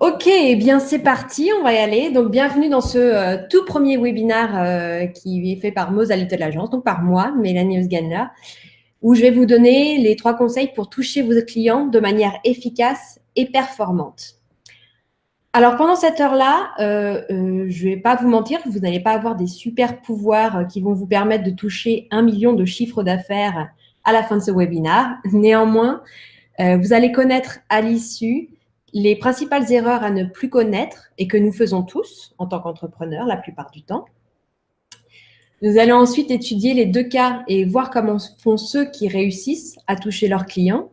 Ok, eh bien c'est parti, on va y aller. Donc bienvenue dans ce tout premier webinaire qui est fait par Moz à Little Agence, donc par moi, Mélanie Osgana, où je vais vous donner les 3 conseils pour toucher vos clients de manière efficace et performante. Alors pendant cette heure-là, je ne vais pas vous mentir, vous n'allez pas avoir des super pouvoirs qui vont vous permettre de toucher 1 million de chiffre d'affaires à la fin de ce webinaire. Néanmoins, vous allez connaître à l'issue les principales erreurs à ne plus connaître et que nous faisons tous en tant qu'entrepreneurs la plupart du temps. Nous allons ensuite étudier les 2 cas et voir comment font ceux qui réussissent à toucher leurs clients.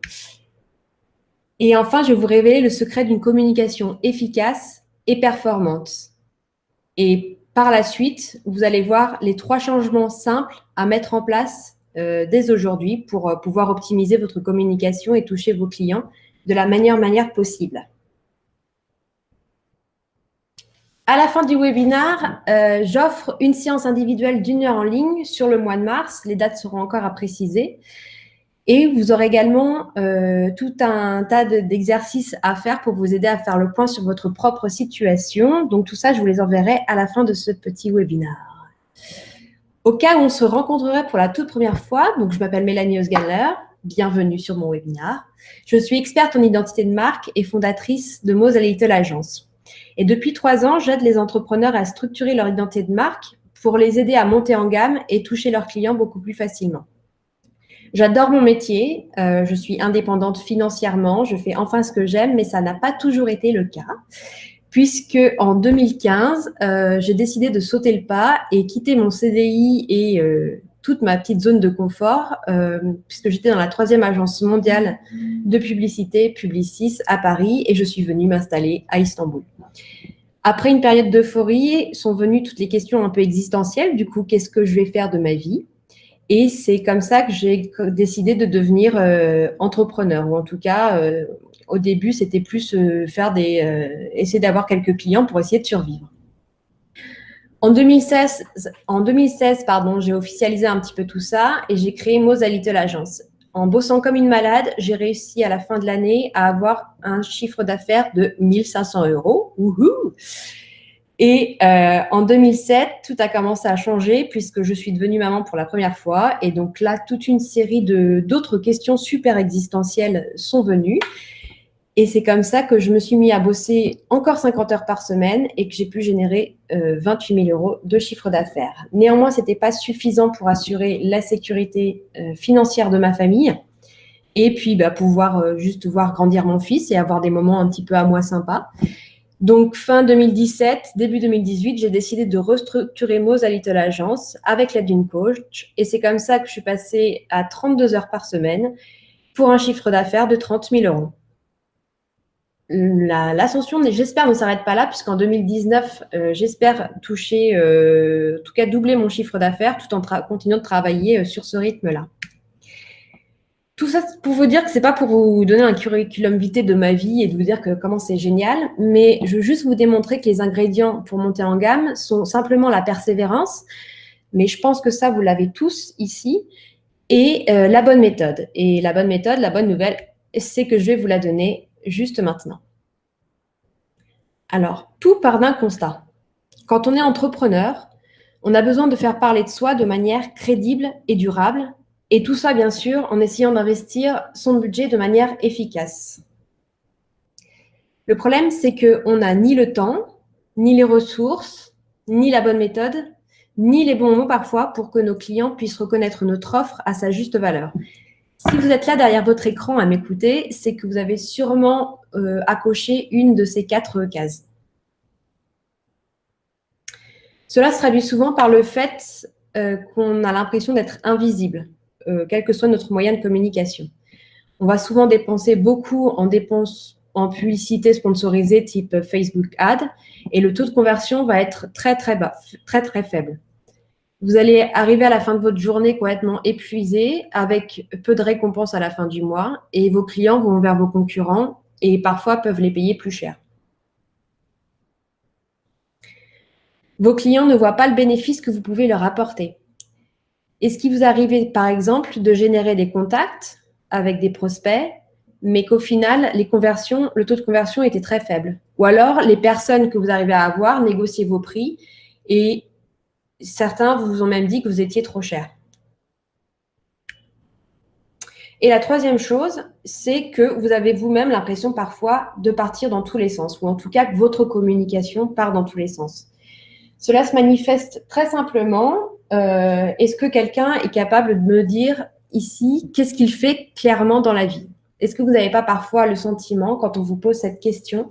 Et enfin, je vais vous révéler le secret d'une communication efficace et performante. Et par la suite, vous allez voir les 3 changements simples à mettre en place dès aujourd'hui pour pouvoir optimiser votre communication et toucher vos clients de la meilleure manière possible. À la fin du webinaire, j'offre une séance individuelle d'1 heure en ligne sur le mois de mars. Les dates seront encore à préciser. Et vous aurez également tout un tas d'exercices à faire pour vous aider à faire le point sur votre propre situation. Donc, tout ça, je vous les enverrai à la fin de ce petit webinaire. Au cas où on se rencontrerait pour la toute première fois, donc je m'appelle Mélanie Osgaller, bienvenue sur mon webinaire. Je suis experte en identité de marque et fondatrice de Moz à Little Agence. Et depuis 3 ans, j'aide les entrepreneurs à structurer leur identité de marque pour les aider à monter en gamme et toucher leurs clients beaucoup plus facilement. J'adore mon métier, je suis indépendante financièrement, je fais enfin ce que j'aime, mais ça n'a pas toujours été le cas, puisque en 2015, j'ai décidé de sauter le pas et quitter mon CDI et toute ma petite zone de confort, puisque j'étais dans la 3e agence mondiale de publicité, Publicis, à Paris, et je suis venue m'installer à Istanbul. Après une période d'euphorie, sont venues toutes les questions un peu existentielles. Du coup, qu'est-ce que je vais faire de ma vie ? Et c'est comme ça que j'ai décidé de devenir entrepreneur. Ou en tout cas, au début, c'était plus essayer d'avoir quelques clients pour essayer de survivre. En 2016, j'ai officialisé un petit peu tout ça et j'ai créé Moz à Little Agence. En bossant comme une malade, j'ai réussi à la fin de l'année à avoir un chiffre d'affaires de 1 500 €. Wouhou! Et en 2007, tout a commencé à changer puisque je suis devenue maman pour la première fois. Et donc là, toute une série d'autres questions super existentielles sont venues. Et c'est comme ça que je me suis mis à bosser encore 50 heures par semaine et que j'ai pu générer 28 000 € de chiffre d'affaires. Néanmoins, ce n'était pas suffisant pour assurer la sécurité financière de ma famille et puis pouvoir juste voir grandir mon fils et avoir des moments un petit peu à moi sympas. Donc, fin 2017, début 2018, j'ai décidé de restructurer Moz à Little Agence avec l'aide d'une coach. Et c'est comme ça que je suis passée à 32 heures par semaine pour un chiffre d'affaires de 30 000 €. L'ascension, j'espère, ne s'arrête pas là, puisqu'en 2019, j'espère toucher, en tout cas doubler mon chiffre d'affaires tout en continuant de travailler sur ce rythme-là. Tout ça pour vous dire que ce n'est pas pour vous donner un curriculum vitae de ma vie et de vous dire comment c'est génial, mais je veux juste vous démontrer que les ingrédients pour monter en gamme sont simplement la persévérance, mais je pense que ça, vous l'avez tous ici, et la bonne méthode. Et la bonne méthode, la bonne nouvelle, c'est que je vais vous la donner juste maintenant. Alors, tout part d'un constat. Quand on est entrepreneur, on a besoin de faire parler de soi de manière crédible et durable, et tout ça, bien sûr, en essayant d'investir son budget de manière efficace. Le problème, c'est qu'on n'a ni le temps, ni les ressources, ni la bonne méthode, ni les bons mots parfois pour que nos clients puissent reconnaître notre offre à sa juste valeur. Si vous êtes là derrière votre écran à m'écouter, c'est que vous avez sûrement à cocher une de ces 4 cases. Cela se traduit souvent par le fait qu'on a l'impression d'être invisible, quel que soit notre moyen de communication. On va souvent dépenser beaucoup en dépenses en publicité sponsorisée type Facebook Ad et le taux de conversion va être très très bas, très très faible. Vous allez arriver à la fin de votre journée complètement épuisé avec peu de récompenses à la fin du mois et vos clients vont vers vos concurrents et parfois peuvent les payer plus cher. Vos clients ne voient pas le bénéfice que vous pouvez leur apporter. Est-ce qu'il vous arrive, par exemple, de générer des contacts avec des prospects mais qu'au final, le taux de conversion était très faible. Ou alors, les personnes que vous arrivez à avoir négociaient vos prix et certains vous ont même dit que vous étiez trop cher. Et la troisième chose, c'est que vous avez vous-même l'impression parfois de partir dans tous les sens, ou en tout cas que votre communication part dans tous les sens. Cela se manifeste très simplement. Est-ce que quelqu'un est capable de me dire ici qu'est-ce qu'il fait clairement dans la vie? Est-ce que vous n'avez pas parfois le sentiment, quand on vous pose cette question,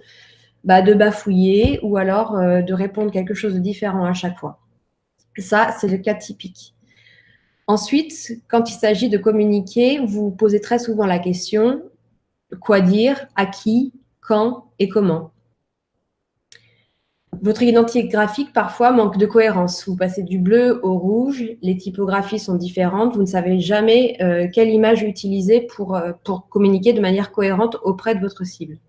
de bafouiller ou alors de répondre quelque chose de différent à chaque fois? Ça, c'est le cas typique. Ensuite, quand il s'agit de communiquer, vous vous posez très souvent la question, quoi dire, à qui, quand et comment. Votre identité graphique, parfois, manque de cohérence. Vous passez du bleu au rouge, les typographies sont différentes, vous ne savez jamais quelle image utiliser pour communiquer de manière cohérente auprès de votre cible.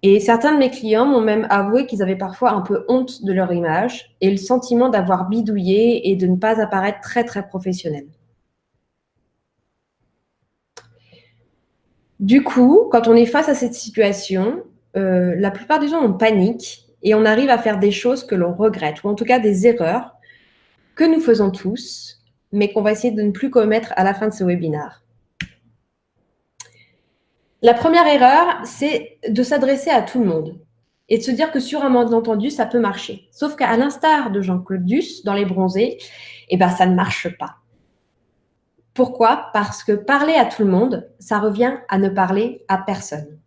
Et certains de mes clients m'ont même avoué qu'ils avaient parfois un peu honte de leur image et le sentiment d'avoir bidouillé et de ne pas apparaître très, très professionnel. Du coup, quand on est face à cette situation, la plupart du temps, on panique et on arrive à faire des choses que l'on regrette, ou en tout cas des erreurs que nous faisons tous, mais qu'on va essayer de ne plus commettre à la fin de ce webinaire. La première erreur, c'est de s'adresser à tout le monde et de se dire que sur un malentendu, ça peut marcher. Sauf qu'à l'instar de Jean-Claude Duss dans Les Bronzés, ça ne marche pas. Pourquoi? Parce que parler à tout le monde, ça revient à ne parler à personne.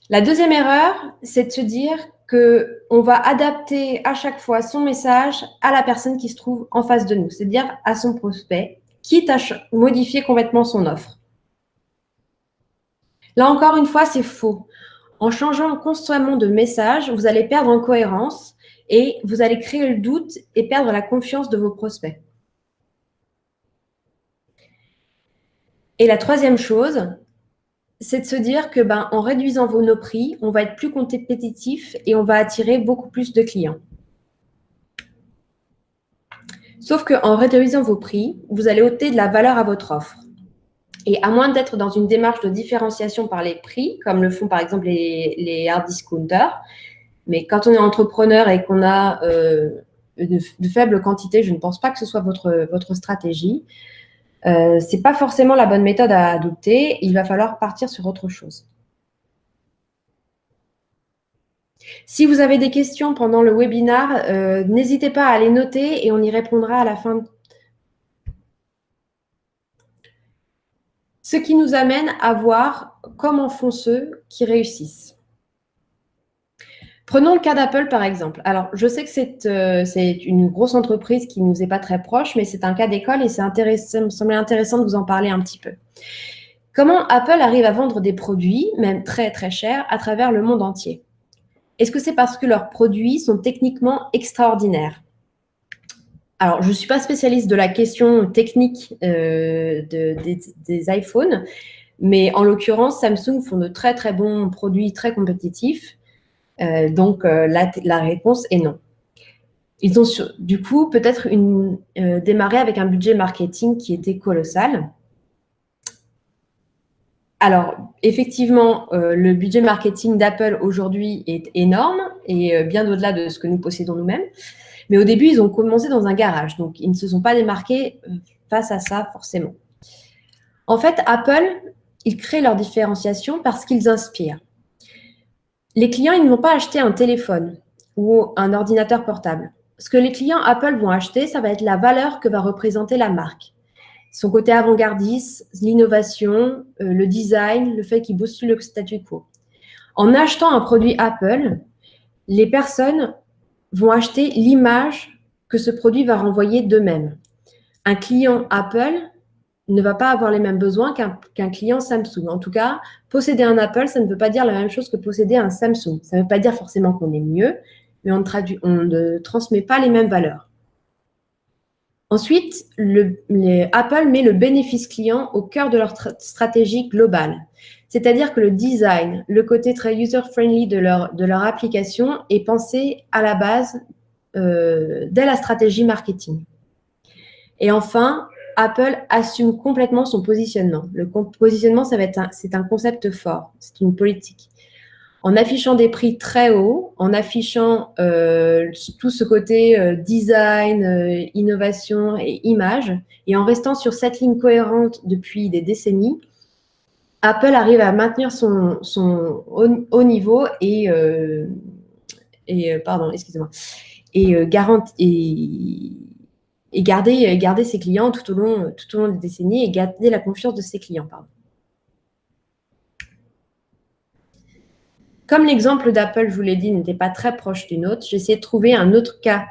La deuxième erreur, c'est de se dire qu'on va adapter à chaque fois son message à la personne qui se trouve en face de nous, c'est-à-dire à son prospect, quitte à modifier complètement son offre. Là encore une fois, c'est faux. En changeant constamment de message, vous allez perdre en cohérence et vous allez créer le doute et perdre la confiance de vos prospects. Et la troisième chose, c'est de se dire que en réduisant nos prix, on va être plus compétitif et on va attirer beaucoup plus de clients. Sauf qu'en réduisant vos prix, vous allez ôter de la valeur à votre offre. Et à moins d'être dans une démarche de différenciation par les prix, comme le font par exemple les hard discounters, mais quand on est entrepreneur et qu'on a de faibles quantités, je ne pense pas que ce soit votre stratégie. Ce n'est pas forcément la bonne méthode à adopter. Il va falloir partir sur autre chose. Si vous avez des questions pendant le webinaire, n'hésitez pas à les noter et on y répondra à la fin. Ce qui nous amène à voir comment font ceux qui réussissent. Prenons le cas d'Apple, par exemple. Alors, je sais que c'est une grosse entreprise qui ne nous est pas très proche, mais c'est un cas d'école et ça me semblait intéressant de vous en parler un petit peu. Comment Apple arrive à vendre des produits, même très, très chers, à travers le monde entier? Est-ce que c'est parce que leurs produits sont techniquement extraordinaires? Alors, je ne suis pas spécialiste de la question technique des iPhones, mais en l'occurrence, Samsung font de très, très bons produits très compétitifs. Donc, la réponse est non. Ils ont du coup peut-être démarré avec un budget marketing qui était colossal. Alors, effectivement, le budget marketing d'Apple aujourd'hui est énorme et bien au-delà de ce que nous possédons nous-mêmes. Mais au début, ils ont commencé dans un garage, donc ils ne se sont pas démarqués face à ça forcément. En fait, Apple, ils créent leur différenciation parce qu'ils inspirent. Les clients, ils ne vont pas acheter un téléphone ou un ordinateur portable. Ce que les clients Apple vont acheter, ça va être la valeur que va représenter la marque. Son côté avant-gardiste, l'innovation, le design, le fait qu'il bouscule le statu quo. En achetant un produit Apple, les personnes vont acheter l'image que ce produit va renvoyer d'eux-mêmes. Un client Apple ne va pas avoir les mêmes besoins qu'un client Samsung. En tout cas, posséder un Apple, ça ne veut pas dire la même chose que posséder un Samsung. Ça ne veut pas dire forcément qu'on est mieux, mais on ne transmet pas les mêmes valeurs. Ensuite, Apple met le bénéfice client au cœur de leur stratégie globale. C'est-à-dire que le design, le côté très user-friendly de leur application est pensé à la base dès la stratégie marketing. Et enfin, Apple assume complètement son positionnement. Le positionnement, c'est un concept fort, c'est une politique. En affichant des prix très hauts, en affichant tout ce côté design, innovation et image, et en restant sur cette ligne cohérente depuis des décennies, Apple arrive à maintenir son haut niveau et garder ses clients tout au long des décennies et garder la confiance de ses clients. Comme l'exemple d'Apple, je vous l'ai dit, n'était pas très proche du nôtre, j'ai essayé de trouver un autre cas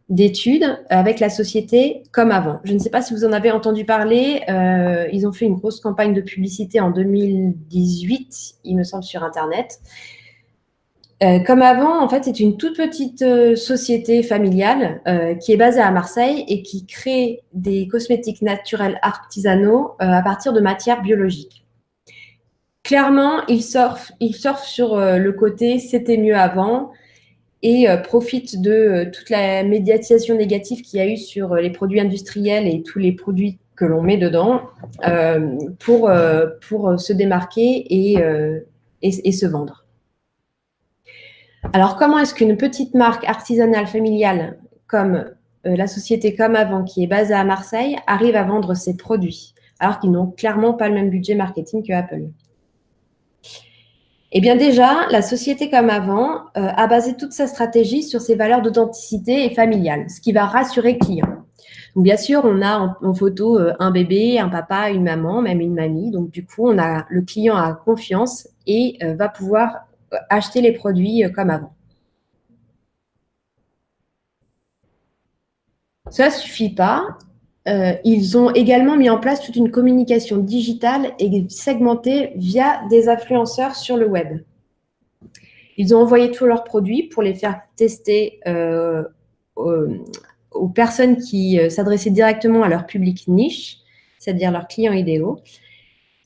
d'études avec la société Comme Avant. Je ne sais pas si vous en avez entendu parler. Ils ont fait une grosse campagne de publicité en 2018, il me semble, sur Internet. Comme Avant, en fait, c'est une toute petite société familiale qui est basée à Marseille et qui crée des cosmétiques naturels artisanaux à partir de matières biologiques. Clairement, ils surfent sur le côté « c'était mieux avant » et profitent de toute la médiatisation négative qu'il y a eu sur les produits industriels et tous les produits que l'on met dedans pour se démarquer et se vendre. Alors, comment est-ce qu'une petite marque artisanale familiale comme la société Comme Avant, qui est basée à Marseille, arrive à vendre ses produits alors qu'ils n'ont clairement pas le même budget marketing que Apple? Eh bien déjà, la société Comme Avant a basé toute sa stratégie sur ses valeurs d'authenticité et familiale, ce qui va rassurer le client. Donc, bien sûr, on a en photo un bébé, un papa, une maman, même une mamie. Donc, du coup, le client a confiance et va pouvoir acheter les produits Comme Avant. Ça ne suffit pas. Ils ont également mis en place toute une communication digitale et segmentée via des influenceurs sur le web. Ils ont envoyé tous leurs produits pour les faire tester aux personnes qui s'adressaient directement à leur public niche, c'est-à-dire leurs clients idéaux,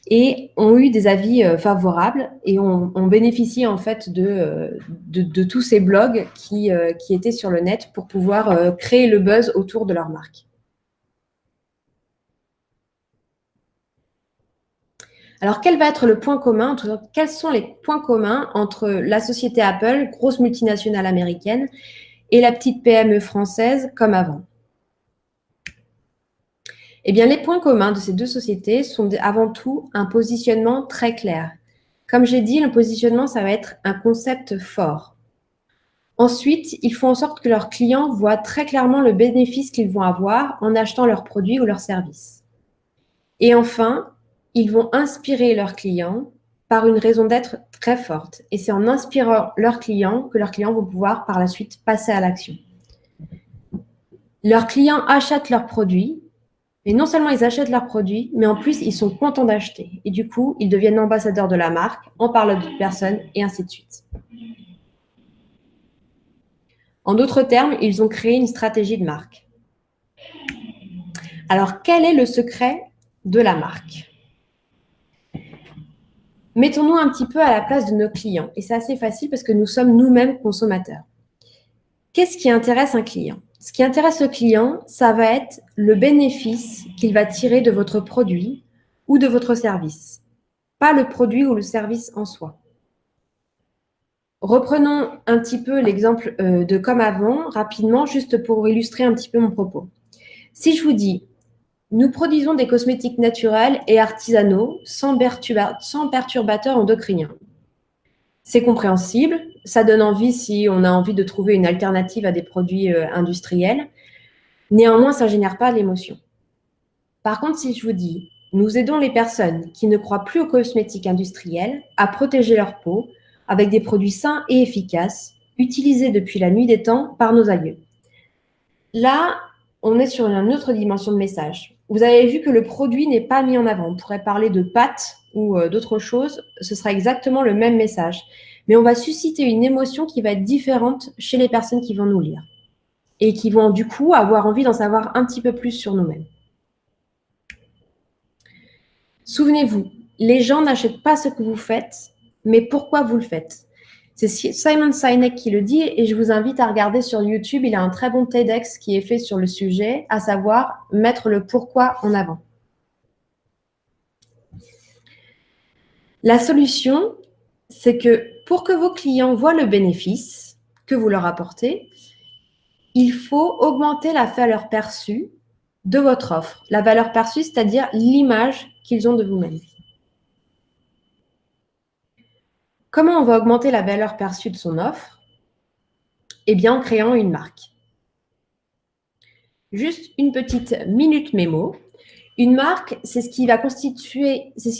et ont eu des avis favorables et ont bénéficié en fait de tous ces blogs qui étaient sur le net pour pouvoir créer le buzz autour de leur marque. Alors, quel va être le point commun, quels sont les points communs entre la société Apple, grosse multinationale américaine, et la petite PME française Comme Avant? Eh bien, les points communs de ces deux sociétés sont avant tout un positionnement très clair. Comme j'ai dit, le positionnement, ça va être un concept fort. Ensuite, ils font en sorte que leurs clients voient très clairement le bénéfice qu'ils vont avoir en achetant leurs produits ou leurs services. Et enfin, ils vont inspirer leurs clients par une raison d'être très forte. Et c'est en inspirant leurs clients que leurs clients vont pouvoir par la suite passer à l'action. Leurs clients achètent leurs produits. Et non seulement ils achètent leurs produits, mais en plus, ils sont contents d'acheter. Et du coup, ils deviennent ambassadeurs de la marque, en parlent à d'autres personnes, et ainsi de suite. En d'autres termes, ils ont créé une stratégie de marque. Alors, quel est le secret de la marque? Mettons-nous un petit peu à la place de nos clients. Et c'est assez facile parce que nous sommes nous-mêmes consommateurs. Qu'est-ce qui intéresse un client? Ce qui intéresse le client, ça va être le bénéfice qu'il va tirer de votre produit ou de votre service, pas le produit ou le service en soi. Reprenons un petit peu l'exemple de Comme Avant, rapidement, juste pour illustrer un petit peu mon propos. Si je vous dis, nous produisons des cosmétiques naturels et artisanaux sans perturbateurs endocriniens. C'est compréhensible, ça donne envie si on a envie de trouver une alternative à des produits industriels. Néanmoins, ça ne génère pas l'émotion. Par contre, si je vous dis, nous aidons les personnes qui ne croient plus aux cosmétiques industriels à protéger leur peau avec des produits sains et efficaces, utilisés depuis la nuit des temps par nos aïeux. Là, on est sur une autre dimension de message. Vous avez vu que le produit n'est pas mis en avant. On pourrait parler de pâtes ou d'autres choses, ce sera exactement le même message. Mais on va susciter une émotion qui va être différente chez les personnes qui vont nous lire et qui vont du coup avoir envie d'en savoir un petit peu plus sur nous-mêmes. Souvenez-vous, les gens n'achètent pas ce que vous faites, mais pourquoi vous le faites. C'est Simon Sinek qui le dit et je vous invite à regarder sur YouTube. Il a un très bon TEDx qui est fait sur le sujet, à savoir mettre le pourquoi en avant. La solution, c'est que pour que vos clients voient le bénéfice que vous leur apportez, il faut augmenter la valeur perçue de votre offre. La valeur perçue, c'est-à-dire l'image qu'ils ont de vous-même. Comment on va augmenter la valeur perçue de son offre? Eh bien, en créant une marque. Juste une petite minute mémo. Une marque, c'est ce qui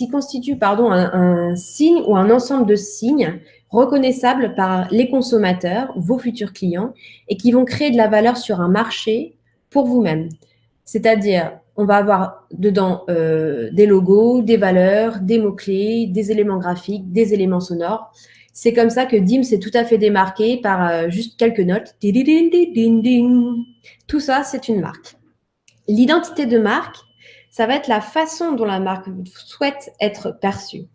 constitue un signe ou un ensemble de signes reconnaissables par les consommateurs, vos futurs clients, et qui vont créer de la valeur sur un marché pour vous-même. C'est-à-dire, on va avoir dedans des logos, des valeurs, des mots-clés, des éléments graphiques, des éléments sonores. C'est comme ça que Dim s'est tout à fait démarqué par juste quelques notes. Tout ça, c'est une marque. L'identité de marque, ça va être la façon dont la marque souhaite être perçue.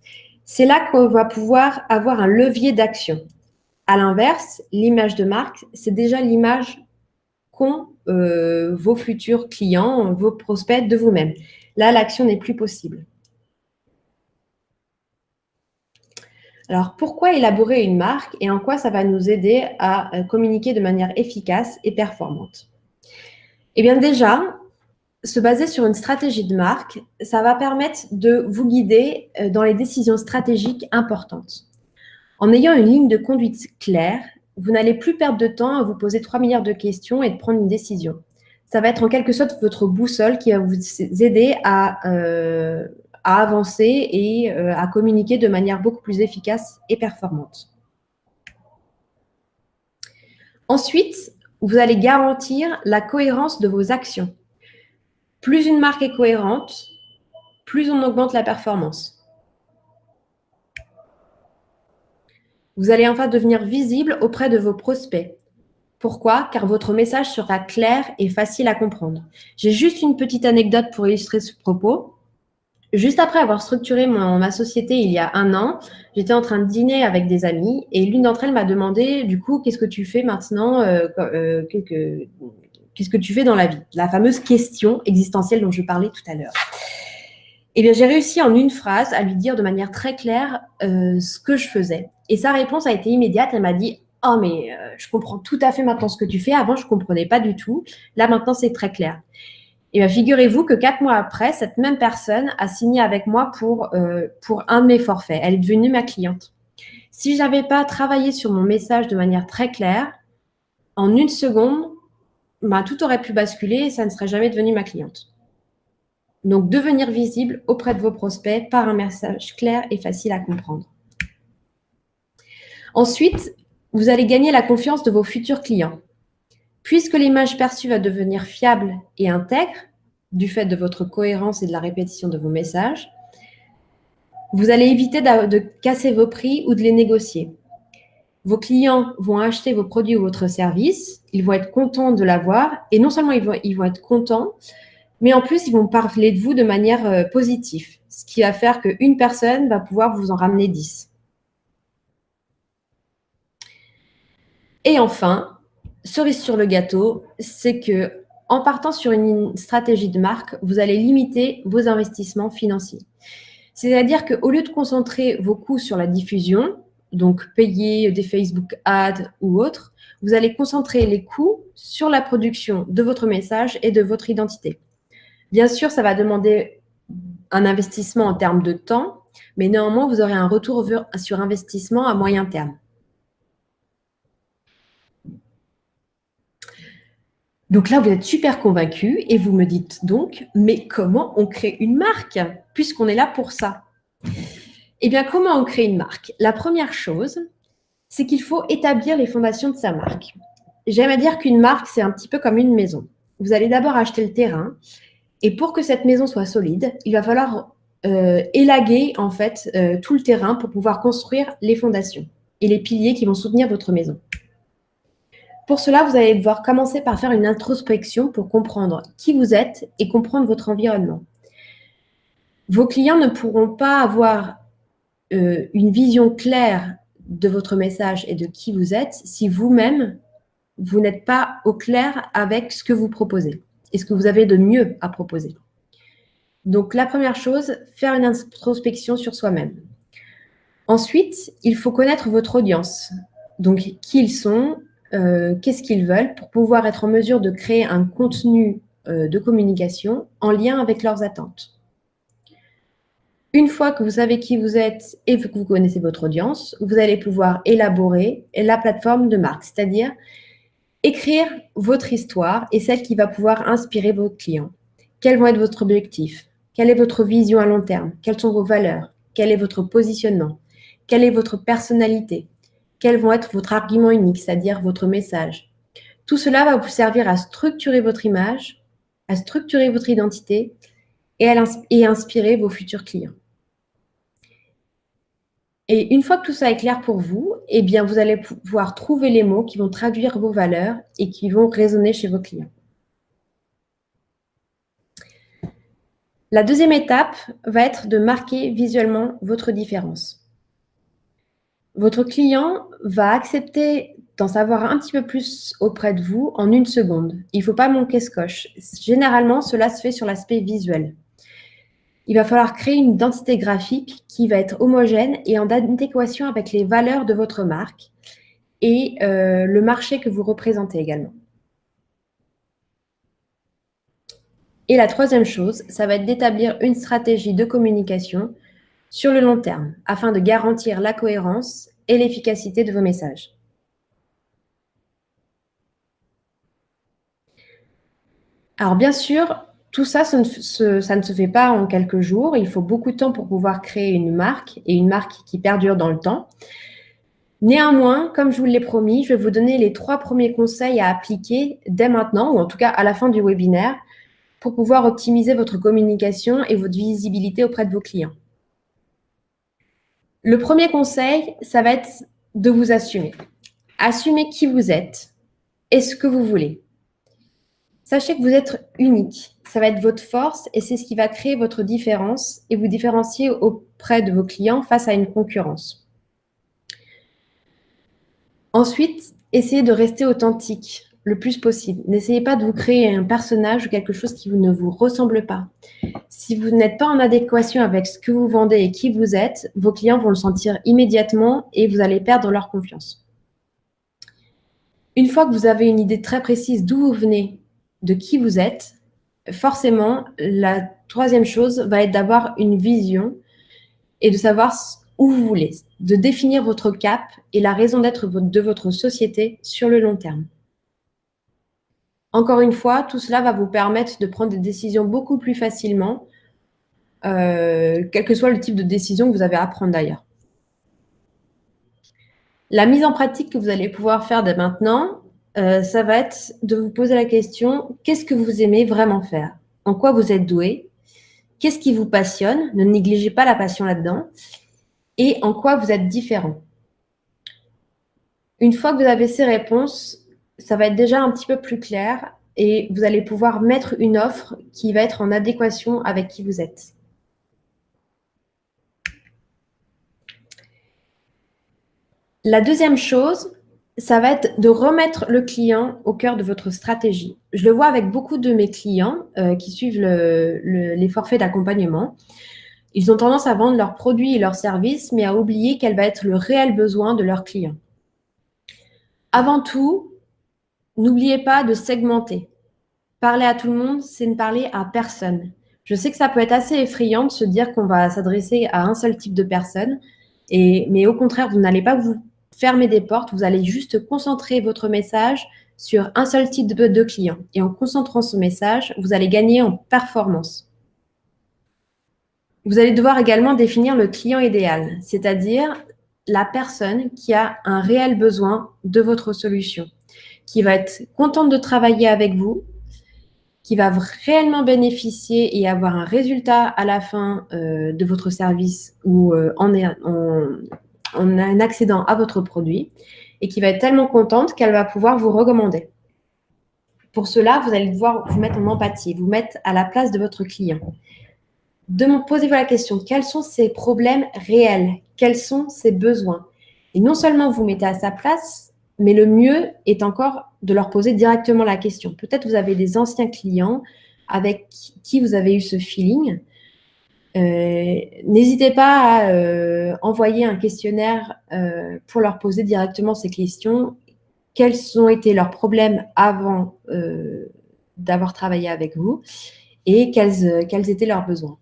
C'est là qu'on va pouvoir avoir un levier d'action. À l'inverse, l'image de marque, c'est déjà l'image qu'ont vos futurs clients, vos prospects de vous-même. Là, l'action n'est plus possible. Alors, pourquoi élaborer une marque et en quoi ça va nous aider à communiquer de manière efficace et performante? Eh bien déjà, se baser sur une stratégie de marque, ça va permettre de vous guider dans les décisions stratégiques importantes. En ayant une ligne de conduite claire, vous n'allez plus perdre de temps à vous poser 3 milliards de questions et de prendre une décision. Ça va être en quelque sorte votre boussole qui va vous aider à avancer et à communiquer de manière beaucoup plus efficace et performante. Ensuite, vous allez garantir la cohérence de vos actions. Plus une marque est cohérente, plus on augmente la performance. Vous allez enfin devenir visible auprès de vos prospects. Pourquoi? Car votre message sera clair et facile à comprendre. J'ai juste une petite anecdote pour illustrer ce propos. Juste après avoir structuré ma société il y a 1 an, j'étais en train de dîner avec des amis et l'une d'entre elles m'a demandé, du coup, qu'est-ce que tu fais maintenant qu'est-ce que tu fais dans la vie? La fameuse question existentielle dont je parlais tout à l'heure. Eh bien, j'ai réussi en une phrase à lui dire de manière très claire ce que je faisais. Et sa réponse a été immédiate. Elle m'a dit « Oh, mais je comprends tout à fait maintenant ce que tu fais. Avant, je ne comprenais pas du tout. Là, maintenant, c'est très clair. » Et bien, figurez-vous que 4 mois après, cette même personne a signé avec moi pour un de mes forfaits. Elle est devenue ma cliente. Si je n'avais pas travaillé sur mon message de manière très claire, en 1 seconde, tout aurait pu basculer et ça ne serait jamais devenue ma cliente. Donc, devenir visible auprès de vos prospects par un message clair et facile à comprendre. Ensuite, vous allez gagner la confiance de vos futurs clients. Puisque l'image perçue va devenir fiable et intègre, du fait de votre cohérence et de la répétition de vos messages, vous allez éviter de casser vos prix ou de les négocier. Vos clients vont acheter vos produits ou votre service, ils vont être contents de l'avoir, et non seulement ils vont être contents, mais en plus, ils vont parler de vous de manière positive, ce qui va faire qu'une personne va pouvoir vous en ramener 10. Et enfin, cerise sur le gâteau, c'est que en partant sur une stratégie de marque, vous allez limiter vos investissements financiers. C'est-à-dire qu'au lieu de concentrer vos coûts sur la diffusion, donc payer des Facebook Ads ou autres, vous allez concentrer les coûts sur la production de votre message et de votre identité. Bien sûr, ça va demander un investissement en termes de temps, mais néanmoins, vous aurez un retour sur investissement à moyen terme. Donc là, vous êtes super convaincu et vous me dites donc, mais comment on crée une marque puisqu'on est là pour ça? Eh bien, comment on crée une marque? La première chose, c'est qu'il faut établir les fondations de sa marque. J'aime à dire qu'une marque, c'est un petit peu comme une maison. Vous allez d'abord acheter le terrain et pour que cette maison soit solide, il va falloir élaguer en fait tout le terrain pour pouvoir construire les fondations et les piliers qui vont soutenir votre maison. Pour cela, vous allez devoir commencer par faire une introspection pour comprendre qui vous êtes et comprendre votre environnement. Vos clients ne pourront pas avoir une vision claire de votre message et de qui vous êtes si vous-même, vous n'êtes pas au clair avec ce que vous proposez et ce que vous avez de mieux à proposer. Donc, la première chose, faire une introspection sur soi-même. Ensuite, il faut connaître votre audience. Donc, qui ils sont, qu'est-ce qu'ils veulent pour pouvoir être en mesure de créer un contenu de communication en lien avec leurs attentes. Une fois que vous savez qui vous êtes et que vous connaissez votre audience, vous allez pouvoir élaborer la plateforme de marque, c'est-à-dire écrire votre histoire et celle qui va pouvoir inspirer vos clients. Quels vont être votre objectif? Quelle est votre vision à long terme? Quelles sont vos valeurs? Quel est votre positionnement? Quelle est votre personnalité? Quels vont être votre argument unique, c'est-à-dire votre message? Tout cela va vous servir à structurer votre image, à structurer votre identité et inspirer vos futurs clients. Et une fois que tout ça est clair pour vous, eh bien, vous allez pouvoir trouver les mots qui vont traduire vos valeurs et qui vont résonner chez vos clients. La deuxième étape va être de marquer visuellement votre différence. Votre client va accepter d'en savoir un petit peu plus auprès de vous en 1 seconde. Il ne faut pas manquer ce coche. Généralement, cela se fait sur l'aspect visuel. Il va falloir créer une identité graphique qui va être homogène et en adéquation avec les valeurs de votre marque et le marché que vous représentez également. Et la troisième chose, ça va être d'établir une stratégie de communication sur le long terme afin de garantir la cohérence et l'efficacité de vos messages. Alors bien sûr, tout ça, ça ne se fait pas en quelques jours. Il faut beaucoup de temps pour pouvoir créer une marque et une marque qui perdure dans le temps. Néanmoins, comme je vous l'ai promis, je vais vous donner les 3 premiers conseils à appliquer dès maintenant, ou en tout cas à la fin du webinaire, pour pouvoir optimiser votre communication et votre visibilité auprès de vos clients. Le premier conseil, ça va être de vous assumer. Assumez qui vous êtes et ce que vous voulez. Sachez que vous êtes unique. Ça va être votre force et c'est ce qui va créer votre différence et vous différencier auprès de vos clients face à une concurrence. Ensuite, essayez de rester authentique le plus possible. N'essayez pas de vous créer un personnage ou quelque chose qui ne vous ressemble pas. Si vous n'êtes pas en adéquation avec ce que vous vendez et qui vous êtes, vos clients vont le sentir immédiatement et vous allez perdre leur confiance. Une fois que vous avez une idée très précise d'où vous venez, de qui vous êtes, forcément, la troisième chose va être d'avoir une vision et de savoir où vous voulez, de définir votre cap et la raison d'être de votre société sur le long terme. Encore une fois, tout cela va vous permettre de prendre des décisions beaucoup plus facilement, quel que soit le type de décision que vous avez à prendre d'ailleurs. La mise en pratique que vous allez pouvoir faire dès maintenant, ça va être de vous poser la question, qu'est-ce que vous aimez vraiment faire? En quoi vous êtes doué? Qu'est-ce qui vous passionne? Ne négligez pas la passion là-dedans. Et en quoi vous êtes différent? Une fois que vous avez ces réponses, ça va être déjà un petit peu plus clair et vous allez pouvoir mettre une offre qui va être en adéquation avec qui vous êtes. La deuxième chose, ça va être de remettre le client au cœur de votre stratégie. Je le vois avec beaucoup de mes clients qui suivent les forfaits d'accompagnement. Ils ont tendance à vendre leurs produits et leurs services, mais à oublier quel va être le réel besoin de leurs clients. Avant tout, n'oubliez pas de segmenter. Parler à tout le monde, c'est ne parler à personne. Je sais que ça peut être assez effrayant de se dire qu'on va s'adresser à un seul type de personne, mais au contraire, vous n'allez pas vous fermer des portes, vous allez juste concentrer votre message sur un seul type de client. Et en concentrant ce message, vous allez gagner en performance. Vous allez devoir également définir le client idéal, c'est-à-dire la personne qui a un réel besoin de votre solution, qui va être contente de travailler avec vous, qui va réellement bénéficier et avoir un résultat à la fin de votre service ou en un accédant à votre produit et qui va être tellement contente qu'elle va pouvoir vous recommander. Pour cela, vous allez devoir vous mettre en empathie, vous mettre à la place de votre client. Posez-vous la question, quels sont ses problèmes réels? Quels sont ses besoins? Et non seulement vous mettez à sa place, mais le mieux est encore de leur poser directement la question. Peut-être vous avez des anciens clients avec qui vous avez eu ce feeling. N'hésitez pas à envoyer un questionnaire pour leur poser directement ces questions. Quels ont été leurs problèmes avant d'avoir travaillé avec vous et quels étaient leurs besoins.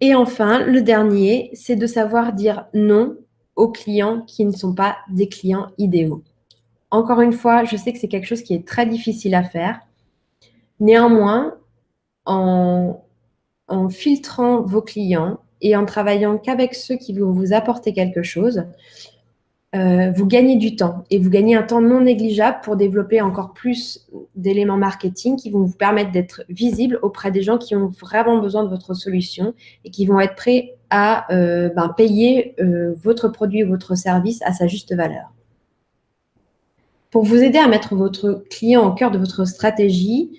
Et enfin, le dernier, c'est de savoir dire non aux clients qui ne sont pas des clients idéaux. Encore une fois, je sais que c'est quelque chose qui est très difficile à faire. Néanmoins, en filtrant vos clients et en travaillant qu'avec ceux qui vont vous apporter quelque chose, vous gagnez du temps et vous gagnez un temps non négligeable pour développer encore plus d'éléments marketing qui vont vous permettre d'être visible auprès des gens qui ont vraiment besoin de votre solution et qui vont être prêts à payer votre produit ou votre service à sa juste valeur. Pour vous aider à mettre votre client au cœur de votre stratégie,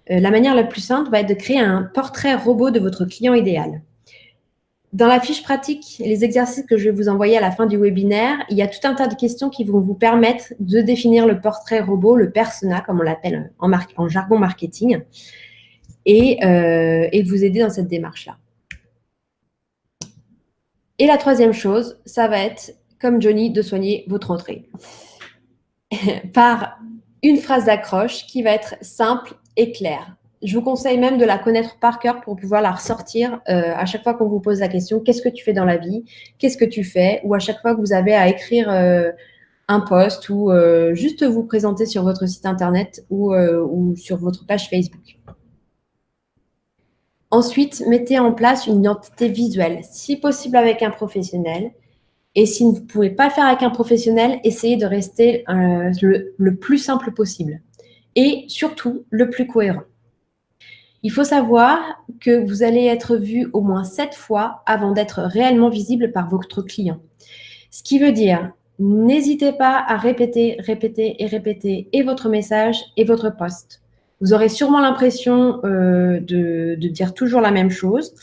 la manière la plus simple va être de créer un portrait robot de votre client idéal. Dans la fiche pratique et les exercices que je vais vous envoyer à la fin du webinaire, il y a tout un tas de questions qui vont vous permettre de définir le portrait robot, le persona, comme on l'appelle en jargon marketing, et vous aider dans cette démarche-là. Et la troisième chose, ça va être, comme Johnny, de soigner votre entrée par une phrase d'accroche qui va être simple et claire. Je vous conseille même de la connaître par cœur pour pouvoir la ressortir à chaque fois qu'on vous pose la question « Qu'est-ce que tu fais dans la vie ? Qu'est-ce que tu fais ?» ou à chaque fois que vous avez à écrire un post ou juste vous présenter sur votre site internet ou sur votre page Facebook. Ensuite, mettez en place une identité visuelle, si possible avec un professionnel. Et si vous ne pouvez pas le faire avec un professionnel, essayez de rester le plus simple possible. Et surtout, le plus cohérent. Il faut savoir que vous allez être vu au moins 7 fois avant d'être réellement visible par votre client. Ce qui veut dire, n'hésitez pas à répéter et votre message et votre post. Vous aurez sûrement l'impression de dire toujours la même chose.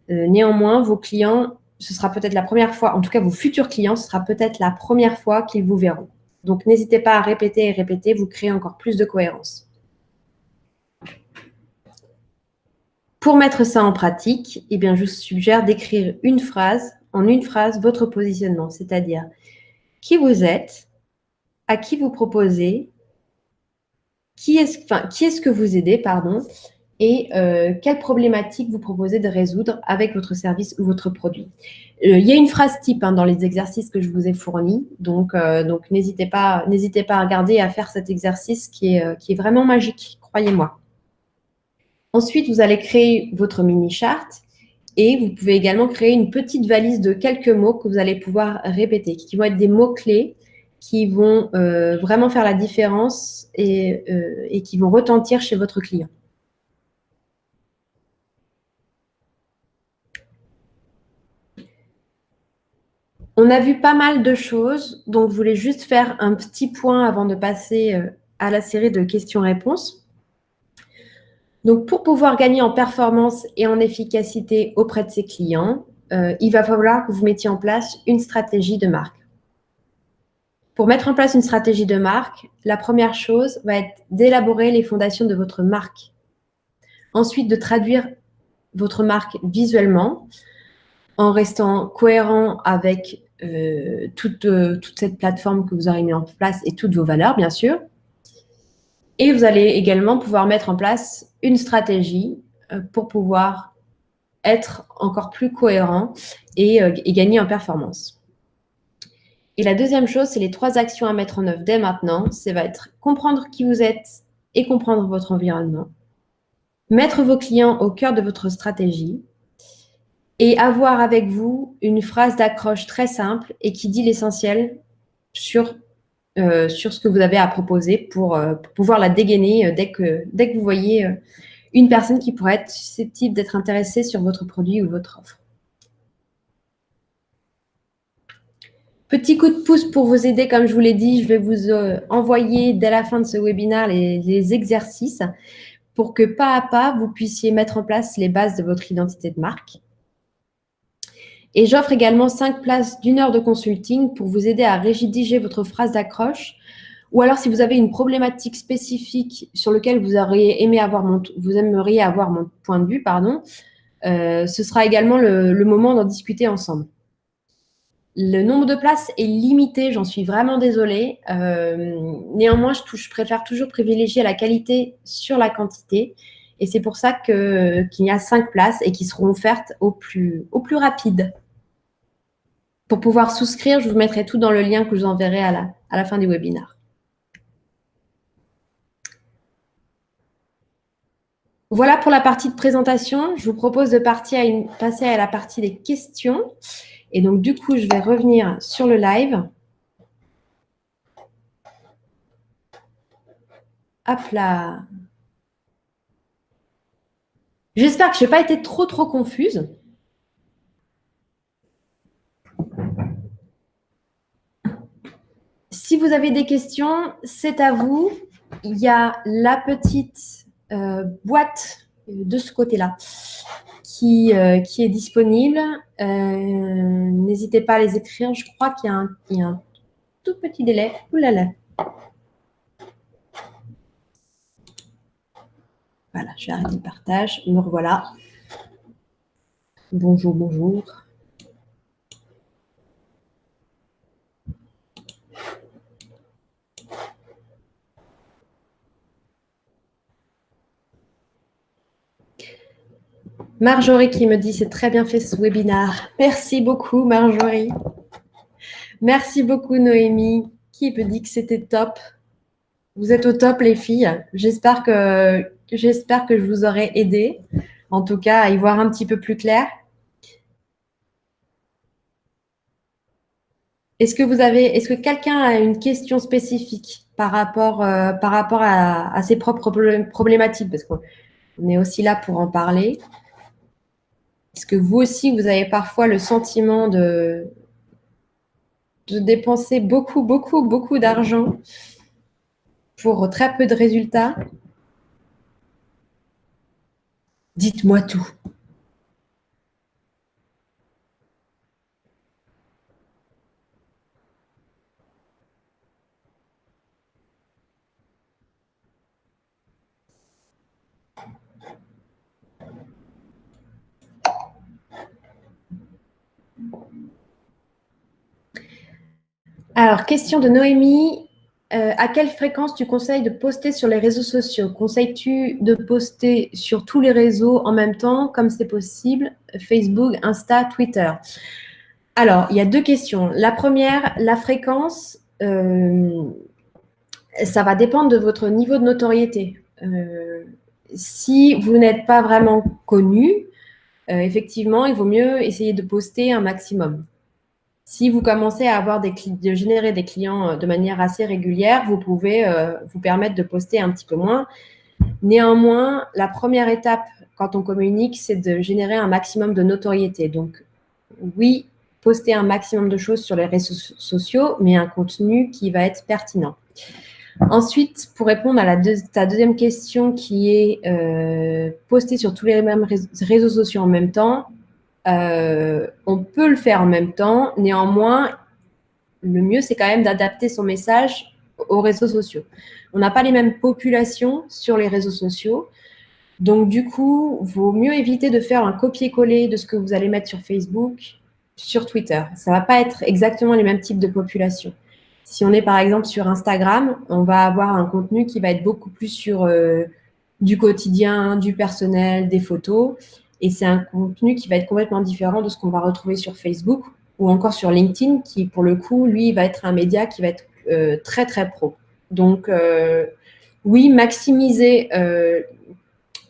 Néanmoins, vos clients, ce sera peut-être la première fois, en tout cas vos futurs clients, ce sera peut-être la première fois qu'ils vous verront. Donc, n'hésitez pas à répéter, vous créez encore plus de cohérence. Pour mettre ça en pratique, eh bien, je vous suggère d'écrire en une phrase, votre positionnement, c'est-à-dire qui vous êtes, à qui vous proposez, qui est-ce que vous aidez, et quelle problématique vous proposez de résoudre avec votre service ou votre produit. Il y a une phrase type dans les exercices que je vous ai fournis, donc n'hésitez pas à regarder et à faire cet exercice qui est vraiment magique, croyez-moi. Ensuite, vous allez créer votre mini-charte et vous pouvez également créer une petite valise de quelques mots que vous allez pouvoir répéter, qui vont être des mots-clés qui vont vraiment faire la différence et qui vont retentir chez votre client. On a vu pas mal de choses, donc je voulais juste faire un petit point avant de passer à la série de questions-réponses. Donc, pour pouvoir gagner en performance et en efficacité auprès de ses clients, il va falloir que vous mettiez en place une stratégie de marque. Pour mettre en place une stratégie de marque, la première chose va être d'élaborer les fondations de votre marque. Ensuite, de traduire votre marque visuellement en restant cohérent avec toute cette plateforme que vous aurez mis en place et toutes vos valeurs, bien sûr. Et vous allez également pouvoir mettre en place une stratégie pour pouvoir être encore plus cohérent et gagner en performance. Et la deuxième chose, c'est les 3 actions à mettre en œuvre dès maintenant. Ça va être comprendre qui vous êtes et comprendre votre environnement, mettre vos clients au cœur de votre stratégie et avoir avec vous une phrase d'accroche très simple et qui dit l'essentiel sur ce que vous avez à proposer pour pouvoir la dégainer dès que vous voyez une personne qui pourrait être susceptible d'être intéressée sur votre produit ou votre offre. Petit coup de pouce pour vous aider, comme je vous l'ai dit, je vais vous envoyer dès la fin de ce webinaire les exercices pour que pas à pas, vous puissiez mettre en place les bases de votre identité de marque. Et j'offre également 5 places d'1 heure de consulting pour vous aider à rédiger votre phrase d'accroche. Ou alors, si vous avez une problématique spécifique sur laquelle vous aimeriez avoir mon point de vue, pardon, ce sera également le moment d'en discuter ensemble. Le nombre de places est limité, j'en suis vraiment désolée. Néanmoins, je préfère toujours privilégier la qualité sur la quantité. Et c'est pour ça qu'il y a 5 places et qui seront offertes au plus rapide. Pour pouvoir souscrire, je vous mettrai tout dans le lien que je vous enverrai à la fin du webinaire. Voilà pour la partie de présentation. Je vous propose de passer à la partie des questions. Et donc, du coup, je vais revenir sur le live. Hop là. J'espère que je n'ai pas été trop confuse. Si vous avez des questions, c'est à vous. Il y a la petite boîte de ce côté-là qui est disponible. N'hésitez pas à les écrire. Je crois qu'il y a un tout petit délai. Ouh là là. Voilà, je vais arrêter le partage. Me revoilà. Bonjour, bonjour. Marjorie qui me dit c'est très bien fait ce webinaire. Merci beaucoup Marjorie. Merci beaucoup Noémie qui me dit que c'était top. Vous êtes au top les filles. J'espère que je vous aurai aidé. En tout cas, à y voir un petit peu plus clair. Est-ce que quelqu'un a une question spécifique par rapport à ses propres problématiques? Parce qu'on est aussi là pour en parler. Est-ce que vous aussi, vous avez parfois le sentiment de dépenser beaucoup d'argent pour très peu de résultats? Dites-moi tout. Alors, question de Noémie. À quelle fréquence tu conseilles de poster sur les réseaux sociaux? Conseilles-tu de poster sur tous les réseaux en même temps, comme c'est possible? Facebook, Insta, Twitter. Alors, il y a 2 questions. La première, la fréquence, ça va dépendre de votre niveau de notoriété. Si vous n'êtes pas vraiment connu, effectivement, il vaut mieux essayer de poster un maximum. Si vous commencez à avoir de générer des clients de manière assez régulière, vous pouvez vous permettre de poster un petit peu moins. Néanmoins, la première étape quand on communique, c'est de générer un maximum de notoriété. Donc, oui, poster un maximum de choses sur les réseaux sociaux, mais un contenu qui va être pertinent. Ensuite, pour répondre à ta deuxième question qui est poster sur tous les mêmes réseaux sociaux en même temps, on peut le faire en même temps. Néanmoins, le mieux, c'est quand même d'adapter son message aux réseaux sociaux. On n'a pas les mêmes populations sur les réseaux sociaux. Donc, du coup, il vaut mieux éviter de faire un copier-coller de ce que vous allez mettre sur Facebook, sur Twitter. Ça ne va pas être exactement les mêmes types de populations. Si on est par exemple sur Instagram, on va avoir un contenu qui va être beaucoup plus sur du quotidien, du personnel, des photos. Et c'est un contenu qui va être complètement différent de ce qu'on va retrouver sur Facebook ou encore sur LinkedIn, qui pour le coup, lui, va être un média qui va être très pro. Donc, oui, maximiser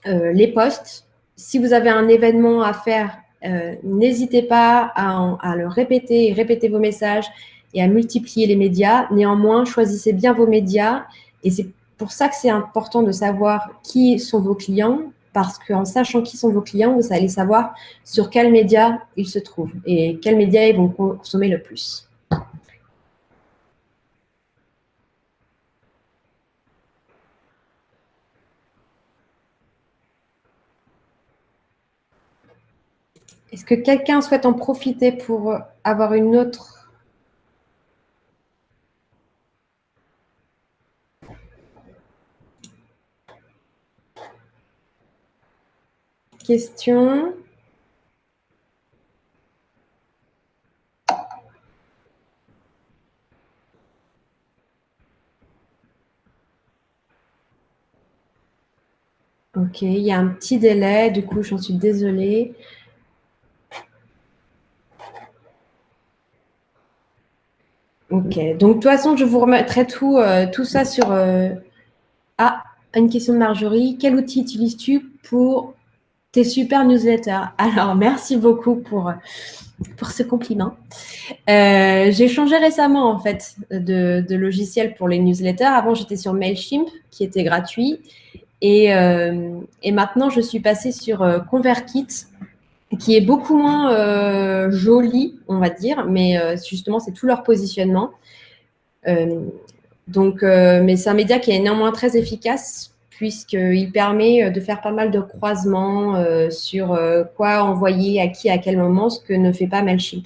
les posts. Si vous avez un événement à faire, n'hésitez pas à le répéter, répéter vos messages et à multiplier les médias. Néanmoins, choisissez bien vos médias et c'est pour ça que c'est important de savoir qui sont vos clients, parce qu'en sachant qui sont vos clients, vous allez savoir sur quels médias ils se trouvent et quels médias ils vont consommer le plus. Est-ce que quelqu'un souhaite en profiter pour avoir une autre question? Ok, il y a un petit délai, du coup, j'en suis désolée. Ok, donc de toute façon, je vous remettrai tout ça sur... Ah, une question de Marjorie. Quel outil utilises-tu pour tes super newsletters? Alors, merci beaucoup pour ce compliment. J'ai changé récemment, en fait, de logiciel pour les newsletters. Avant, j'étais sur Mailchimp, qui était gratuit. Et maintenant, je suis passée sur ConvertKit, qui est beaucoup moins joli, on va dire, mais justement, c'est tout leur positionnement. Mais c'est un média qui est néanmoins très efficace puisqu'il permet de faire pas mal de croisements sur quoi envoyer à qui à quel moment, ce que ne fait pas Mailchimp.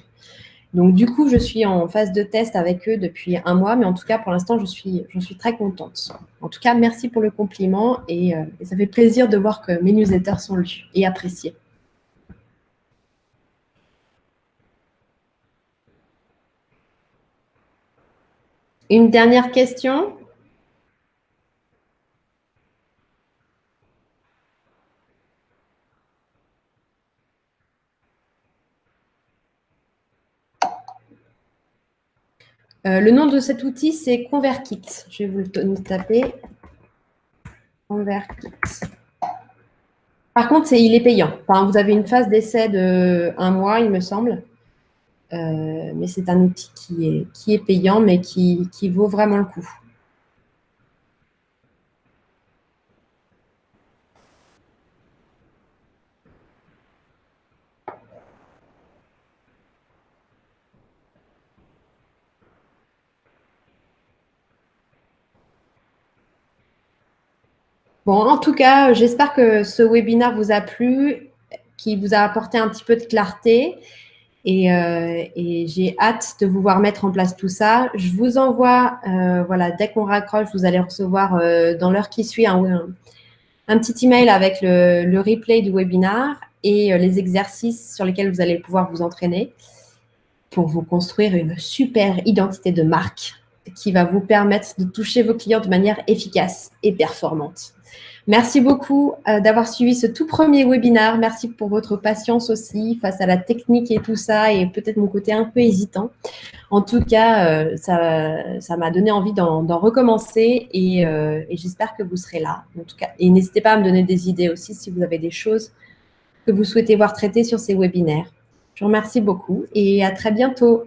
Donc, du coup, je suis en phase de test avec eux depuis un mois, mais en tout cas, pour l'instant, j'en suis très contente. En tout cas, merci pour le compliment et ça fait plaisir de voir que mes newsletters sont lus et appréciés. Une dernière question? Le nom de cet outil, c'est ConvertKit. Je vais vous le taper. ConvertKit. Par contre, il est payant. Enfin, vous avez une phase d'essai de un mois, il me semble. Mais c'est un outil qui est payant, mais qui vaut vraiment le coup. Bon, en tout cas, j'espère que ce webinaire vous a plu, qu'il vous a apporté un petit peu de clarté. Et j'ai hâte de vous voir mettre en place tout ça. Je vous envoie, voilà, dès qu'on raccroche, vous allez recevoir dans l'heure qui suit un petit email avec le replay du webinaire et les exercices sur lesquels vous allez pouvoir vous entraîner pour vous construire une super identité de marque qui va vous permettre de toucher vos clients de manière efficace et performante. Merci beaucoup d'avoir suivi ce tout premier webinaire. Merci pour votre patience aussi face à la technique et tout ça et peut-être mon côté un peu hésitant. En tout cas, ça m'a donné envie d'en recommencer et j'espère que vous serez là. En tout cas, et n'hésitez pas à me donner des idées aussi si vous avez des choses que vous souhaitez voir traitées sur ces webinaires. Je vous remercie beaucoup et à très bientôt.